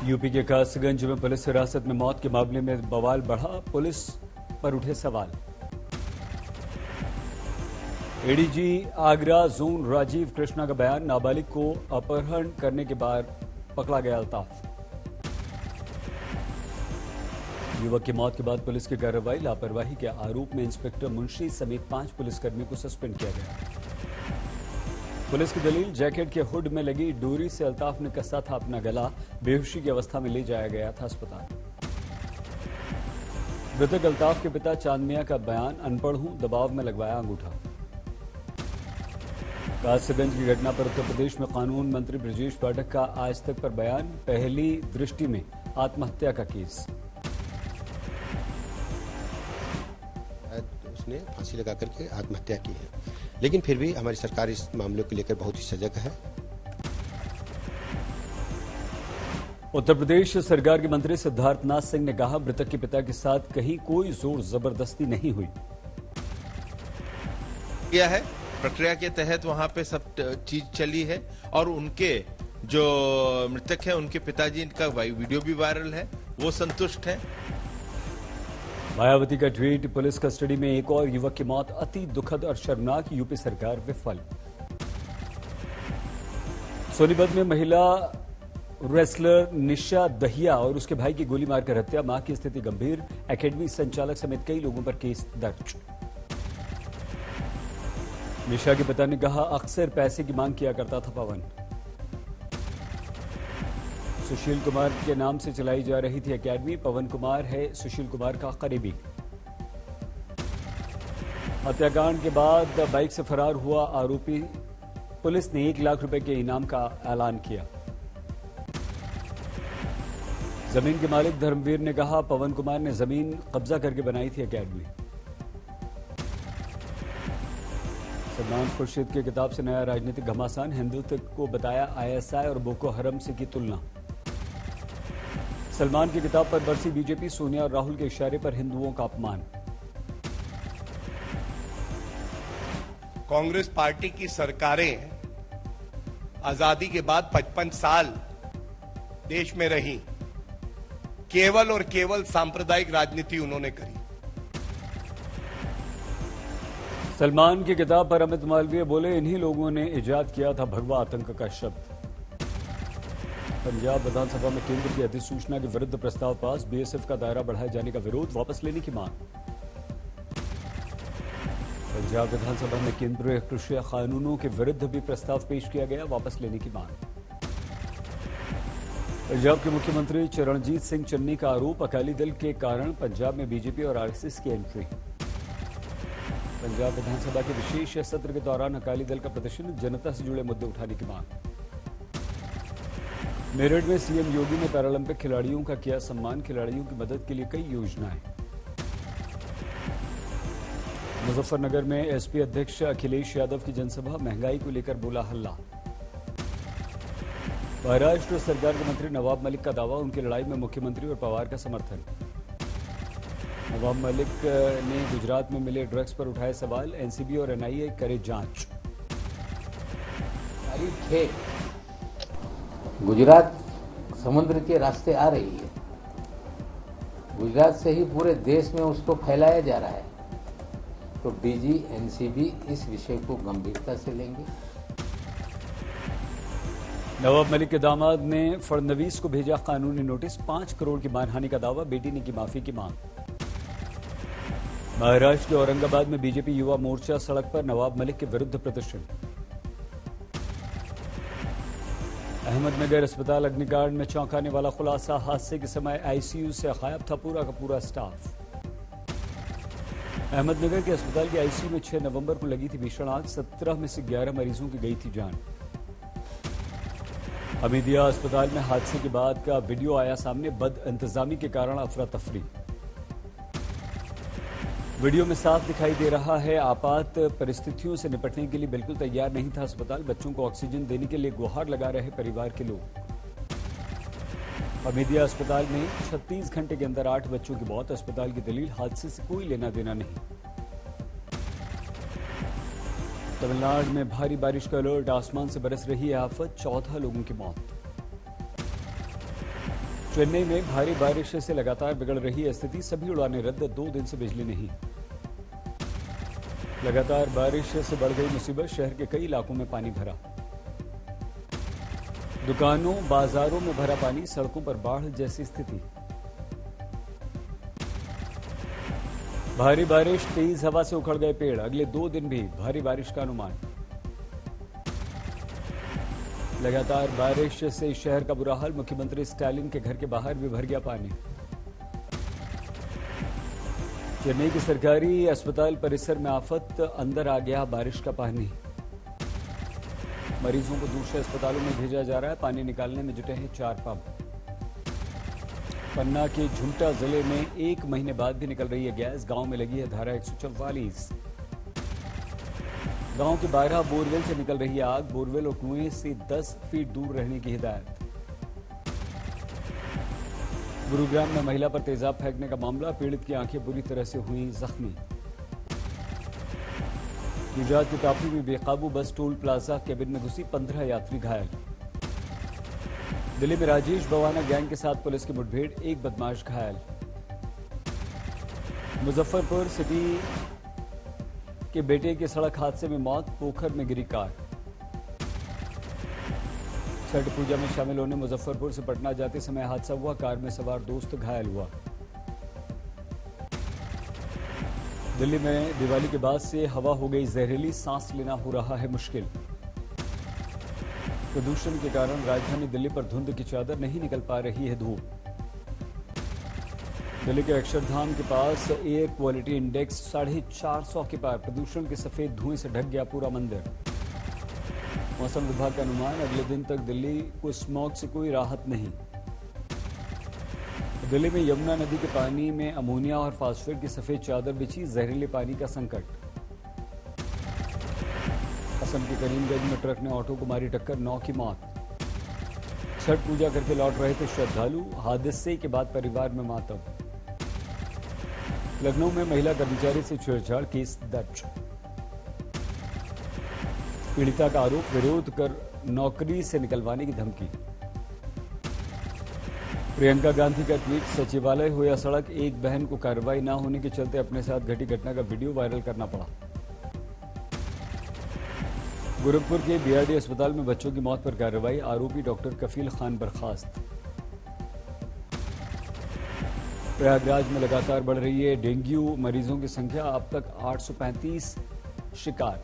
UP के कासगंज में police हिरासत में मौत के मामले में बवाल बढ़ा, पुलिस पर उठे सवाल। एडीजी आगरा जोन राजीव कृष्णा का बयान, नाबालिग को अपहरण करने के बाद पकड़ा गया अल्ताफ। युवक की मौत के बाद पुलिस की कार्रवाई, लापरवाही के आरोप में इंस्पेक्टर मुंशी समेत 5 पुलिसकर्मियों को सस्पेंड किया गया। पुलिस की दलील, जैकेट के हुड में लगी डोरी से अल्ताफ ने कसा था अपना गला, बेहोशी की अवस्था में ले जाया गया था अस्पताल। मृतक अल्ताफ के पिता चांद मियां का बयान, अनपढ़ हूं, दबाव में लगवाया अंगूठा। कासगंज की घटना पर उत्तर प्रदेश में कानून मंत्री ब्रजेश पाठक का आज तक पर बयान, पहली दृष्टि में आत्महत्या का केस। उसने फांसी लगा करके आत्महत्या की है, लेकिन फिर भी हमारी सरकार इस मामले को लेकर बहुत ही सजग है। उत्तर प्रदेश सरकार के मंत्री सिद्धार्थनाथ सिंह ने कहा, मृतक के पिता के साथ कहीं कोई जोर जबरदस्ती नहीं हुई। किया है, प्रक्रिया के तहत वहां पे सब चीज चली है और उनके जो मृतक है उनके पिताजी का वीडियो भी वायरल है, वो संतुष्ट है। मायावती का ट्वीट, पुलिस कस्टडी में एक और युवक की मौत अति दुखद और शर्मनाक, यूपी सरकार विफल। सोनीपत में महिला रेसलर निशा दहिया और उसके भाई की गोली मारकर हत्या, मां की स्थिति गंभीर, एकेडमी संचालक समेत कई लोगों पर केस दर्ज। निशा के पिता ने कहा, अक्सर पैसे की मांग किया करता था पवन। सुशील कुमार के नाम से चलाई जा रही थी एकेडमी, पवन कुमार है सुशील कुमार का करीबी। हत्याकांड के बाद बाइक से फरार हुआ आरोपी, पुलिस ने 1 लाख रुपए के इनाम का ऐलान किया। जमीन के मालिक धर्मवीर ने कहा, पवन कुमार ने जमीन कब्जा करके बनाई थी एकेडमी। सलमान खुर्शीद की किताब से नया राजनीतिक घमासान, हिंदुत्व को बताया आईएसआई और बोको हरम से की तुलना। सलमान की किताब पर बरसी बीजेपी, सोनिया और राहुल के इशारे पर हिंदुओं का अपमान। कांग्रेस पार्टी की सरकारें आजादी के बाद 55 साल देश में रही, केवल और केवल सांप्रदायिक राजनीति उन्होंने करी। सलमान की किताब पर अमित मालवीय बोले, इन्हीं लोगों ने इजाद किया था भगवा आतंक का शब्द। पंजाब विधानसभा में केंद्र की अधिसूचना के विरुद्ध प्रस्ताव पास, बीएसएफ का दायरा बढ़ाए जाने का विरोध, वापस लेने की मांग। पंजाब विधानसभा में केंद्रीय कृषि कानूनों के विरुद्ध भी प्रस्ताव पेश किया गया, वापस लेने की मांग। पंजाब के मुख्यमंत्री चरणजीत सिंह चन्नी का आरोप, अकाली दल के कारण पंजाब में बीजेपी और आरएसएस की एंट्री। पंजाब विधानसभा के विशेष सत्र के दौरान अकाली दल का प्रदर्शन, जनता से जुड़े मुद्दे उठाने की मांग। मेरठ में सीएम योगी ने पैरालंपिक खिलाड़ियों का किया सम्मान, खिलाड़ियों की मदद के लिए कई योजनाएं। मुजफ्फरनगर में एसपी अध्यक्ष अखिलेश यादव की जनसभा, महंगाई को लेकर बोला हल्ला। महाराष्ट्र सरकार के मंत्री नवाब मलिक का दावा, उनकी लड़ाई में मुख्यमंत्री और पवार का समर्थन। नवाब मलिक ने गुजरात में मिले ड्रग्स पर उठाए सवाल, एनसीबी और एनआईए करे जांच। तारीख है, गुजरात समुद्र के रास्ते आ रही है, गुजरात से ही पूरे देश में उसको फैलाया जा रहा है, तो डीजी एनसीबी इस विषय को गंभीरता से लेंगे। नवाब मलिक के दामाद ने फडणवीस को भेजा कानूनी नोटिस, 5 करोड़ की मानहानि का दावा, बेटी ने की माफी की मांग। महाराष्ट्र के औरंगाबाद में बीजेपी युवा मोर्चा सड़क पर, नवाब मलिक के विरुद्ध प्रदर्शन। अहमदनगर अस्पताल अग्निकांड में चौंकाने वाला खुलासा, हादसे के समय आईसीयू से गायब था पूरा का पूरा स्टाफ। अहमदनगर के अस्पताल के आईसीयू में 6 नवंबर को लगी थी भीषण आग, 17 में से 11 मरीजों की गई थी जान। हमीदिया अस्पताल में हादसे के बाद का वीडियो आया सामने, बदइंतजामी के कारण अफरा तफरी। वीडियो में साफ दिखाई दे रहा है, आपात परिस्थितियों से निपटने के लिए बिल्कुल तैयार नहीं था अस्पताल, बच्चों को ऑक्सीजन देने के लिए गुहार लगा रहे परिवार के लोग। हमीदिया अस्पताल में 36 घंटे के अंदर 8 बच्चों की मौत, अस्पताल की दलील, हादसे से कोई लेना देना नहीं। तमिलनाडु में भारी बारिश का अलर्ट, आसमान से बरस रही है आफत, 14 लोगों की मौत। चेन्नई में भारी बारिश से लगातार बिगड़ रही स्थिति, सभी उड़ानें रद्द, 2 दिन से बिजली नहीं। लगातार बारिश से बढ़ गई मुसीबत, शहर के कई इलाकों में पानी भरा। दुकानों बाजारों में भरा पानी, सड़कों पर बाढ़ जैसी स्थिति। भारी बारिश, तेज हवा से उखड़ गए पेड़, अगले 2 दिन भी भारी बारिश का अनुमान। लगातार बारिश से शहर का बुरा हाल, मुख्यमंत्री स्टालिन के घर के बाहर भी भर गया पानी। चेन्नई के सरकारी अस्पताल परिसर में आफत, अंदर आ गया बारिश का पानी। मरीजों को दूसरे अस्पतालों में भेजा जा रहा है, पानी निकालने में जुटे हैं 4 पंप। पन्ना के झुमटा जिले में 1 महीने बाद भी निकल रही है गैस, गांव में लगी है धारा 144। गांव के 12 बोरवेल से निकल रही है आग, बोरवेल और कुएं से 10 फीट दूर रहने की हिदायत। गुरुग्राम में महिला पर तेजाब फेंकने का मामला, पीड़ित की आंखें बुरी तरह से हुई जख्मी। गुजरात के तापी में बेकाबू बस टोल प्लाजा केबिन में घुसी, 15 यात्री घायल। दिल्ली में राजेश बवाना गैंग के साथ पुलिस की मुठभेड़, 1 बदमाश घायल। मुजफ्फरपुर सिटी के बेटे की सड़क हादसे में मौत, पोखर में गिरी कार। छठ पूजा में शामिल होने मुजफ्फरपुर से पटना जाते समय हादसा हुआ, कार में सवार दोस्त घायल हुआ। दिल्ली में दिवाली के बाद से हवा हो गई जहरीली, सांस लेना हो रहा है मुश्किल। प्रदूषण के कारण राजधानी दिल्ली पर धुंध की चादर, नहीं निकल पा रही है धूप। दिल्ली के अक्षरधाम के पास एयर क्वालिटी इंडेक्स 450 के पार, प्रदूषण के सफेद धुएं से ढक गया पूरा मंदिर। मौसम विभाग का अनुमान, अगले दिन तक दिल्ली को स्मॉग से कोई राहत नहीं। दिल्ली में यमुना नदी के पानी में अमोनिया और फास्फेट की सफेद चादर बिछी, जहरीले पानी का संकट। असम के करीमगंज में ट्रक ने ऑटो को मारी टक्कर, 9 की मौत। छठ पूजा करके लौट रहे थे श्रद्धालु, हादसे के बाद परिवार में मातम। लखनऊ में महिला कर्मचारी से छेड़छाड़, केस दर्ज। पीड़िता का आरोप, विरोध कर नौकरी से निकलवाने की धमकी। प्रियंका गांधी का ट्वीट, सचिवालय हो या सड़क, एक बहन को कार्रवाई न होने के चलते अपने साथ घटी घटना का वीडियो वायरल करना पड़ा। गोरखपुर के बीआरडी अस्पताल में बच्चों की मौत पर कार्रवाई, आरोपी डॉक्टर कफील खान बर्खास्त। प्रयागराज में लगातार बढ़ रही है डेंगू मरीजों की संख्या, अब तक 835 शिकार।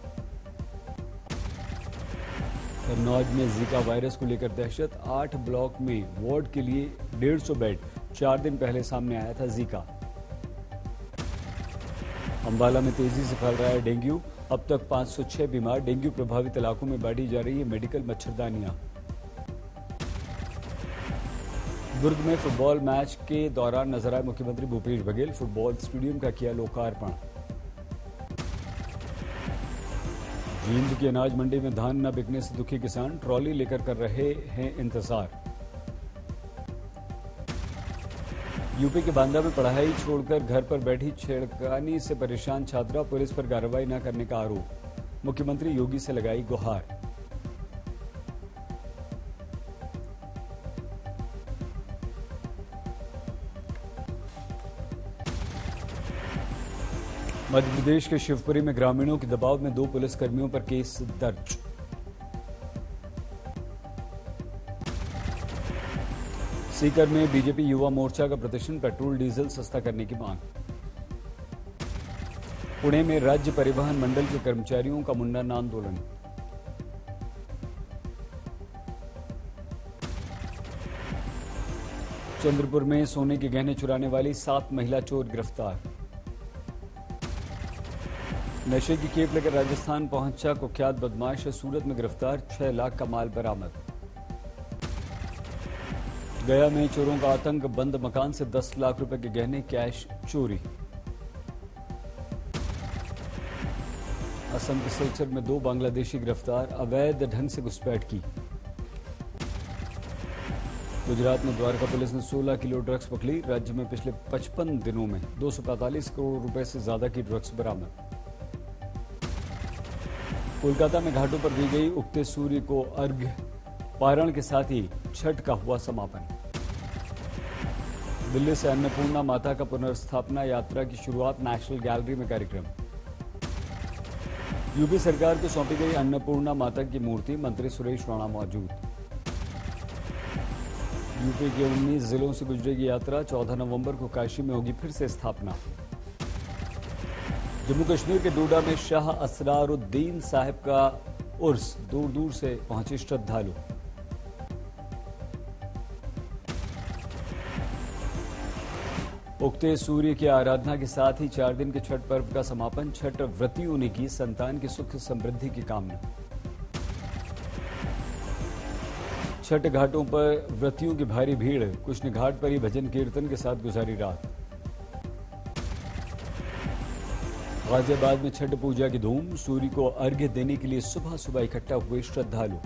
कन्नौज में जीका वायरस को लेकर दहशत, 8 ब्लॉक में वार्ड के लिए 150 बेड, 4 दिन पहले सामने आया था जीका। अंबाला में तेजी से फैल रहा है डेंगू, अब तक 506 बीमार, डेंगू प्रभावित इलाकों में बांटी जा रही है मेडिकल मच्छरदानियां। दुर्ग में फुटबॉल मैच के दौरान नजर आए मुख्यमंत्री भूपेश बघेल, फुटबॉल स्टेडियम का किया लोकार्पण। जींद की अनाज मंडी में धान न बिकने से दुखी किसान, ट्रॉली लेकर कर रहे हैं इंतजार। यूपी के बांदा में पढ़ाई छोड़कर घर पर बैठी छेड़खानी से परेशान छात्रा, पुलिस पर कार्रवाई न करने का आरोप, मुख्यमंत्री योगी से लगाई गुहार। मध्य प्रदेश के शिवपुरी में ग्रामीणों के दबाव में 2 पुलिसकर्मियों पर केस दर्ज। सीकर में बीजेपी युवा मोर्चा का प्रदर्शन, पेट्रोल डीजल सस्ता करने की मांग। पुणे में राज्य परिवहन मंडल के कर्मचारियों का मुंडन आंदोलन। चंद्रपुर में सोने के गहने चुराने वाली 7 महिला चोर गिरफ्तार। नशे की खेप लेकर राजस्थान पहुंचा कुख्यात बदमाश, सूरत में गिरफ्तार, 6 लाख का माल बरामद। गया में चोरों का आतंक, बंद मकान से 10 लाख रुपए के गहने, कैश चोरी। असम के सिलचर में 2 बांग्लादेशी गिरफ्तार, अवैध ढंग से घुसपैठ की। गुजरात में द्वारका पुलिस ने 16 किलो ड्रग्स पकड़ी, राज्य में पिछले 55 दिनों में 245 करोड़ रुपए से ज्यादा की ड्रग्स बरामद। कोलकाता में घाटों पर दी गई उगते सूर्य को अर्घ्य, पारण के साथ ही छठ का हुआ समापन। दिल्ली से अन्नपूर्णा माता का पुनर्स्थापना यात्रा की शुरुआत नेशनल गैलरी में कार्यक्रम। यूपी सरकार को सौंपी गई अन्नपूर्णा माता की मूर्ति, मंत्री सुरेश राणा मौजूद। यूपी के 19 जिलों से गुजरेगी यात्रा, 14 नवंबर को काशी में होगी फिर से स्थापना। जम्मू कश्मीर के डोडा में शाह असरारुद्दीन साहिब का उर्स, दूर दूर से पहुंचे श्रद्धालु। उगते सूर्य की आराधना के साथ ही 4 दिन के छठ पर्व का समापन, छठ व्रतियों ने की संतान की सुख समृद्धि की कामना। छठ घाटों पर व्रतियों की भारी भीड़, कुछ ने घाट पर ही भजन कीर्तन के साथ गुजारी रात। गाजियाबाद में छठ पूजा की धूम, सूर्य को अर्घ्य देने के लिए सुबह सुबह इकट्ठा हुए श्रद्धालु।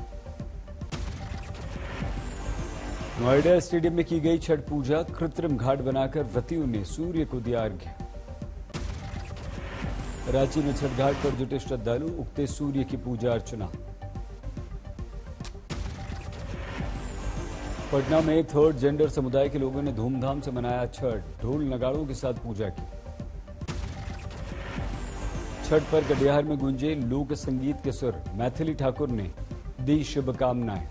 नोएडा स्टेडियम में की गई छठ पूजा, कृत्रिम घाट बनाकर व्रतियों ने सूर्य को दिया अर्घ्य। रांची में छठ घाट पर जुटे श्रद्धालु, उगते सूर्य की पूजा अर्चना। पटना में थर्ड जेंडर समुदाय के लोगों ने धूमधाम से मनाया छठ, ढोल नगाड़ों के साथ पूजा की। छठ पर कटिहार में गूंजे लोक संगीत के सुर, मैथिली ठाकुर ने दी शुभकामनाएं।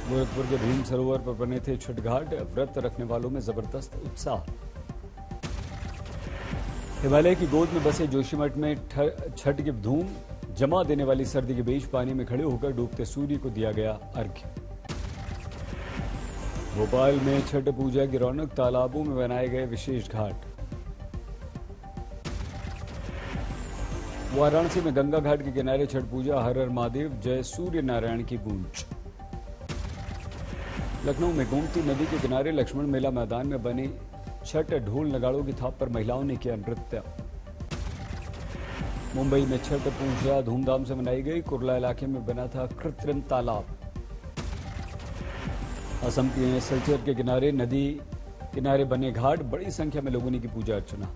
गोरखपुर के भीम सरोवर पर बने थे छठ घाट, व्रत रखने वालों में जबरदस्त उत्साह। हिमालय की गोद में बसे जोशीमठ में छठ की धूम, जमा देने वाली सर्दी के बीच पानी में खड़े होकर डूबते सूर्य को दिया गया अर्घ्य। भोपाल में छठ पूजा की रौनक, तालाबों में बनाए गए विशेष घाट। वाराणसी में गंगा घाट के किनारे छठ पूजा, हर हर महादेव जय सूर्य नारायण की गूंज। लखनऊ में गोमती नदी के किनारे लक्ष्मण मेला मैदान में बने छठ, ढोल नगाड़ों की थाप पर महिलाओं ने किया नृत्य। मुंबई में छठ पूजा धूमधाम से मनाई गई, कुर्ला इलाके में बना था कृत्रिम तालाब। असम के सिलचर के किनारे नदी किनारे बने घाट, बड़ी संख्या में लोगों ने की पूजा अर्चना।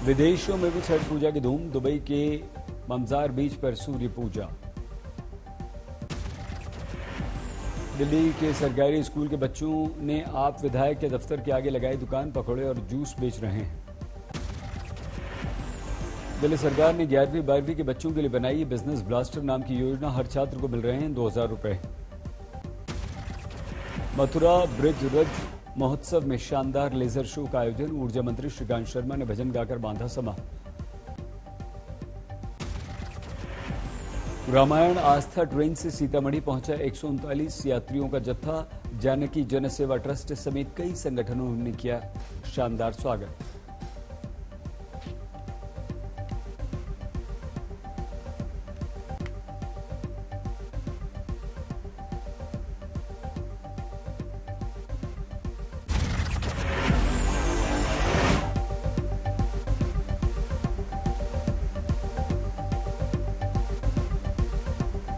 विदेशों में भी छठ पूजा की धूम, दुबई के ममजार बीच पर सूर्य पूजा। दिल्ली के सरकारी स्कूल के बच्चों ने आप विधायक के दफ्तर के आगे लगाई दुकान, पकौड़े और जूस बेच रहे हैं। दिल्ली सरकार ने 11वीं 12वीं के बच्चों के लिए बनाई बिजनेस ब्लास्टर नाम की योजना, हर छात्र को मिल रहे हैं 2000 रुपए। मथुरा ब्रिज रज महोत्सव में शानदार लेजर शो का आयोजन, ऊर्जा मंत्री श्रीकांत शर्मा ने भजन गाकर बांधा समा। रामायण आस्था ट्रेन से सीतामढ़ी पहुंचा 139 यात्रियों का जत्था, जानकी जनसेवा ट्रस्ट समेत कई संगठनों ने किया शानदार स्वागत।